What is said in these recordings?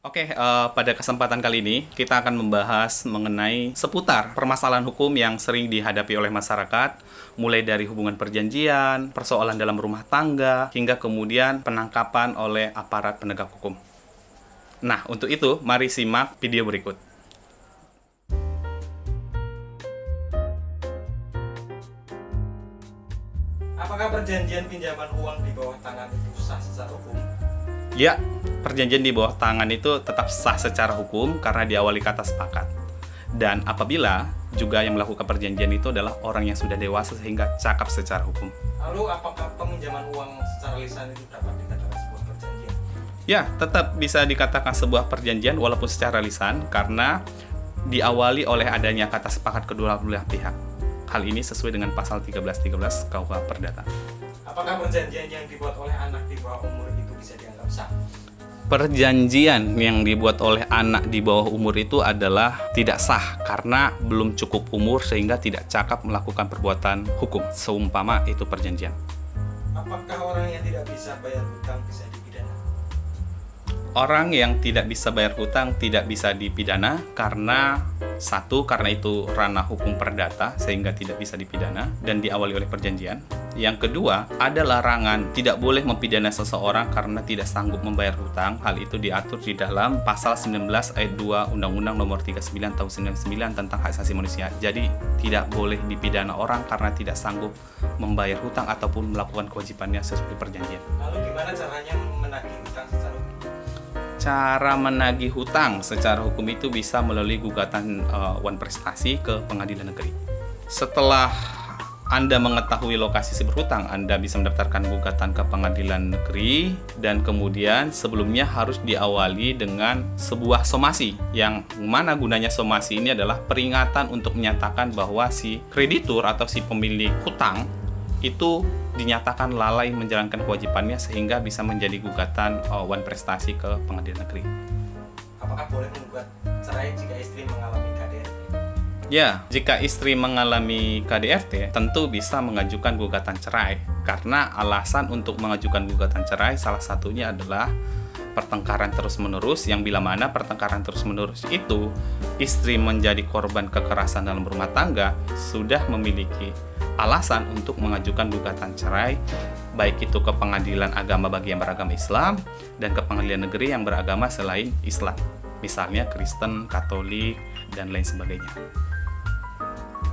Pada kesempatan kali ini kita akan membahas mengenai seputar permasalahan hukum yang sering dihadapi oleh masyarakat, mulai dari hubungan perjanjian, persoalan dalam rumah tangga, hingga kemudian penangkapan oleh aparat penegak hukum. Nah, untuk itu, mari simak video berikut. Apakah perjanjian pinjaman uang di bawah tangan itu sah secara hukum? Ya, perjanjian di bawah tangan itu tetap sah secara hukum karena diawali kata sepakat. Dan apabila juga yang melakukan perjanjian itu adalah orang yang sudah dewasa sehingga cakap secara hukum. Lalu apakah peminjaman uang secara lisan itu dapat dikatakan sebuah perjanjian? Ya, tetap bisa dikatakan sebuah perjanjian walaupun secara lisan karena diawali oleh adanya kata sepakat kedua belah pihak. Hal ini sesuai dengan pasal 1313 KUH Perdata. Apakah perjanjian yang dibuat oleh anak di bawah umur itu bisa dianggap sah? Perjanjian yang dibuat oleh anak di bawah umur itu adalah tidak sah karena belum cukup umur sehingga tidak cakap melakukan perbuatan hukum, seumpama itu perjanjian. Apakah orang yang tidak bisa bayar hutang bisa dipidana? Orang yang tidak bisa bayar hutang tidak bisa dipidana karena karena itu ranah hukum perdata sehingga tidak bisa dipidana dan diawali oleh perjanjian. Yang kedua, ada larangan tidak boleh mempidana seseorang karena tidak sanggup membayar hutang. Hal itu diatur di dalam pasal 19 ayat 2 Undang-Undang Nomor 39 Tahun 99 tentang Hak Asasi Manusia. Jadi, tidak boleh dipidana orang karena tidak sanggup membayar hutang ataupun melakukan kewajibannya sesuai perjanjian. Lalu gimana caranya menagih hutang secara hukum? Cara menagih hutang secara hukum itu bisa melalui gugatan wan prestasi ke pengadilan negeri. Setelah Anda mengetahui lokasi si berhutang, Anda bisa mendaftarkan gugatan ke pengadilan negeri dan kemudian sebelumnya harus diawali dengan sebuah somasi yang mana gunanya somasi ini adalah peringatan untuk menyatakan bahwa si kreditur atau si pemilik hutang itu dinyatakan lalai menjalankan kewajibannya sehingga bisa menjadi gugatan wan prestasi ke pengadilan negeri. Apakah boleh menggugat cerai jika istri mengalami KDRT? Ya, jika istri mengalami KDRT, tentu bisa mengajukan gugatan cerai. Karena alasan untuk mengajukan gugatan cerai salah satunya adalah pertengkaran terus-menerus, yang bila mana pertengkaran terus-menerus itu istri menjadi korban kekerasan dalam rumah tangga, sudah memiliki alasan untuk mengajukan gugatan cerai, baik itu ke pengadilan agama bagi yang beragama Islam dan ke pengadilan negeri yang beragama selain Islam, misalnya Kristen, Katolik, dan lain sebagainya.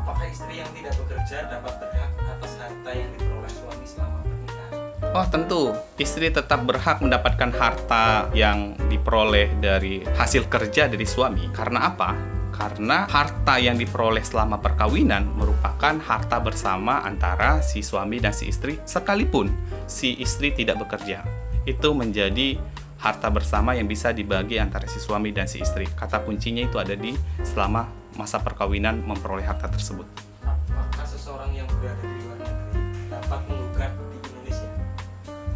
Apakah istri yang tidak bekerja dapat berhak atas harta yang diperoleh suami selama pernikahan? Oh tentu, istri tetap berhak mendapatkan harta yang diperoleh dari hasil kerja dari suami. Karena apa? Karena harta yang diperoleh selama perkawinan merupakan harta bersama antara si suami dan si istri sekalipun si istri tidak bekerja. Itu menjadi harta bersama yang bisa dibagi antara si suami dan si istri. Kata kuncinya itu ada di selama masa perkawinan memperoleh harta tersebut. Apakah seseorang yang berada di luar negeri dapat menggugat di Indonesia?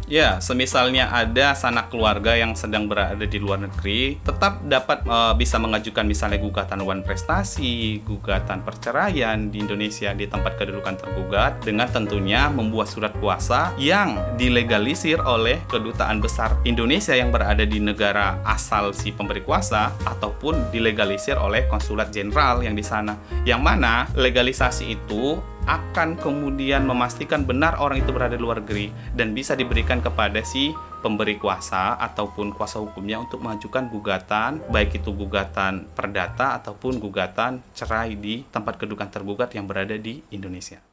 Ya, semisalnya ada sanak keluarga yang sedang berada di luar negeri, tetap dapat bisa mengajukan misalnya gugatan wan prestasi, gugatan perceraian di Indonesia di tempat kedudukan tergugat, dengan tentunya membuat surat kuasa yang dilegalisir oleh Kedutaan Besar Indonesia yang berada di negara asal si pemberi kuasa, ataupun dilegalisir oleh Konsulat Jenderal yang di sana. Yang mana legalisasi itu akan kemudian memastikan benar orang itu berada di luar negeri dan bisa diberikan kepada si pemberi kuasa ataupun kuasa hukumnya untuk mengajukan gugatan, baik itu gugatan perdata ataupun gugatan cerai di tempat kedudukan tergugat yang berada di Indonesia.